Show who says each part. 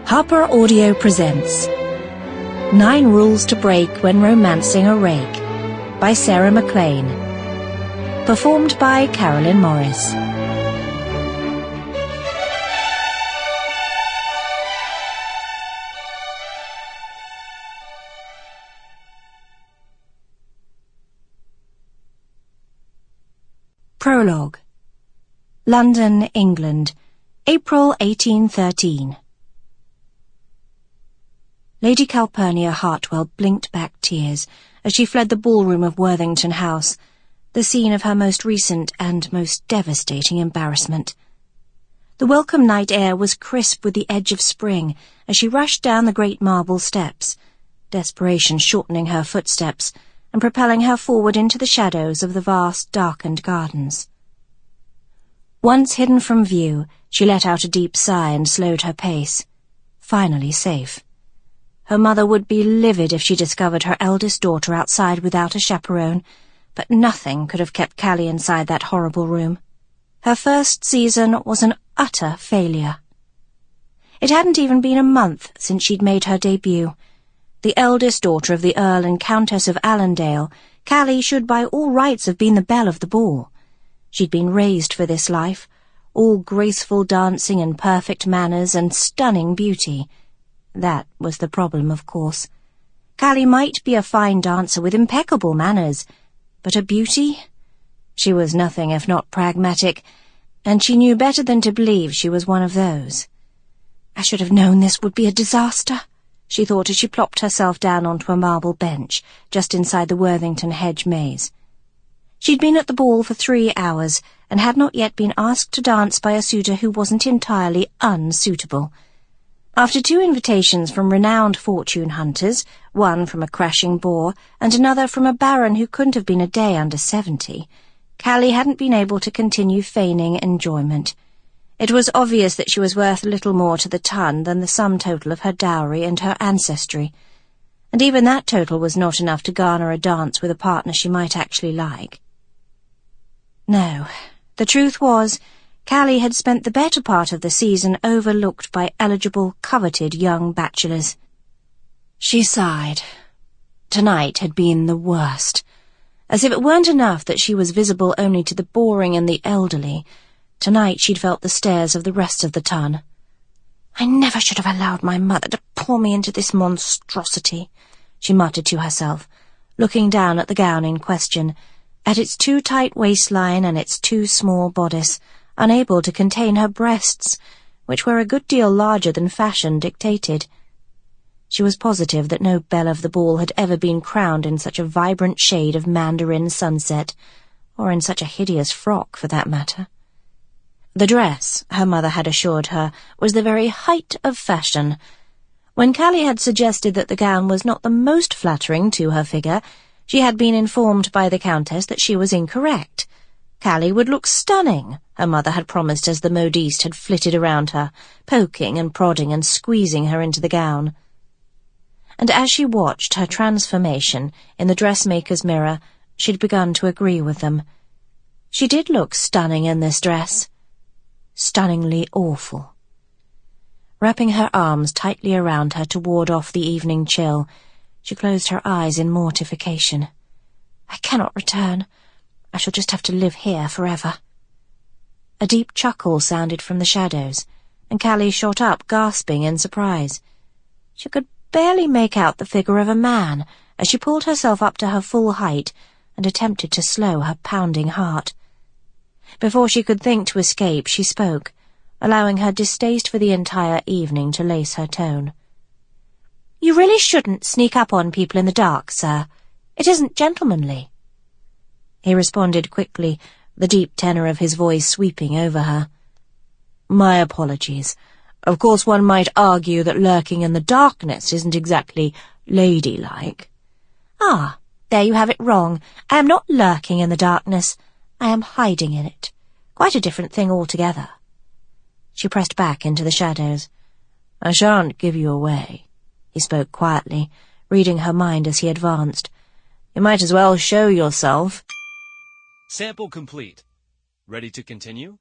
Speaker 1: Harper Audio presents 9 Rules to Break When Romancing a Rake by Sarah MacLean. Performed by Carolyn Morris. Prologue. London, England, April 1813. Lady Calpurnia Hartwell blinked back tears as she fled the ballroom of Worthington House, the scene of her most recent and most devastating embarrassment. The welcome night air was crisp with the edge of spring as she rushed down the great marble steps, desperation shortening her footsteps and propelling her forward into the shadows of the vast, darkened gardens. Once hidden from view, she let out a deep sigh and slowed her pace. Finally safe. Her mother would be livid if she discovered her eldest daughter outside without a chaperone, but nothing could have kept Callie inside that horrible room. Her first season was an utter failure. It hadn't even been a month since she'd made her debut. The eldest daughter of the Earl and Countess of Allendale, Callie should by all rights have been the belle of the ball. She'd been raised for this life, all graceful dancing and perfect manners and stunning beauty. That was the problem, of course. Callie might be a fine dancer with impeccable manners, but a beauty? She was nothing if not pragmatic, and she knew better than to believe she was one of those. I should have known this would be a disaster, she thought as she plopped herself down onto a marble bench just inside the Worthington hedge maze. She'd been at the ball for 3 hours and had not yet been asked to dance by a suitor who wasn't entirely unsuitable. After 2 invitations from renowned fortune hunters, one from a crashing bore and another from a baron who couldn't have been a day under 70, Callie hadn't been able to continue feigning enjoyment. It was obvious that she was worth little more to the ton than the sum total of her dowry and her ancestry, and even that total was not enough to garner a dance with a partner she might actually like. No, the truth was, Callie had spent the better part of the season overlooked by eligible, coveted young bachelors. She sighed. Tonight had been the worst. As if it weren't enough that she was visible only to the boring and the elderly, tonight she'd felt the stares of the rest of the ton. I never should have allowed my mother to pour me into this monstrosity, she muttered to herself, looking down at the gown in question, at its too tight waistline and its too small bodice, unable to contain her breasts, which were a good deal larger than fashion dictated. She was positive that no belle of the ball had ever been crowned in such a vibrant shade of mandarin sunset, or in such a hideous frock, for that matter. The dress, her mother had assured her, was the very height of fashion. When Callie had suggested that the gown was not the most flattering to her figure, she had been informed by the Countess that she was incorrect. Callie would look stunning, her mother had promised as the modiste had flitted around her, poking and prodding and squeezing her into the gown. And as she watched her transformation in the dressmaker's mirror, she'd begun to agree with them. She did look stunning in this dress. Stunningly awful. Wrapping her arms tightly around her to ward off the evening chill, she closed her eyes in mortification. I cannot return. I shall just have to live here forever. A deep chuckle sounded from the shadows, and Callie shot up, gasping in surprise. She could barely make out the figure of a man as she pulled herself up to her full height and attempted to slow her pounding heart. Before she could think to escape, she spoke, allowing her distaste for the entire evening to lace her tone. You really shouldn't sneak up on people in the dark, sir. It isn't gentlemanly. He responded quickly, the deep tenor of his voice sweeping over her. My apologies. Of course one might argue that lurking in the darkness isn't exactly ladylike. Ah, there you have it wrong. I am not lurking in the darkness. I am hiding in it. Quite a different thing altogether. She pressed back into the shadows. I shan't give you away, he spoke quietly, reading her mind as he advanced. You might as well show yourself.
Speaker 2: Sample complete. Ready to continue?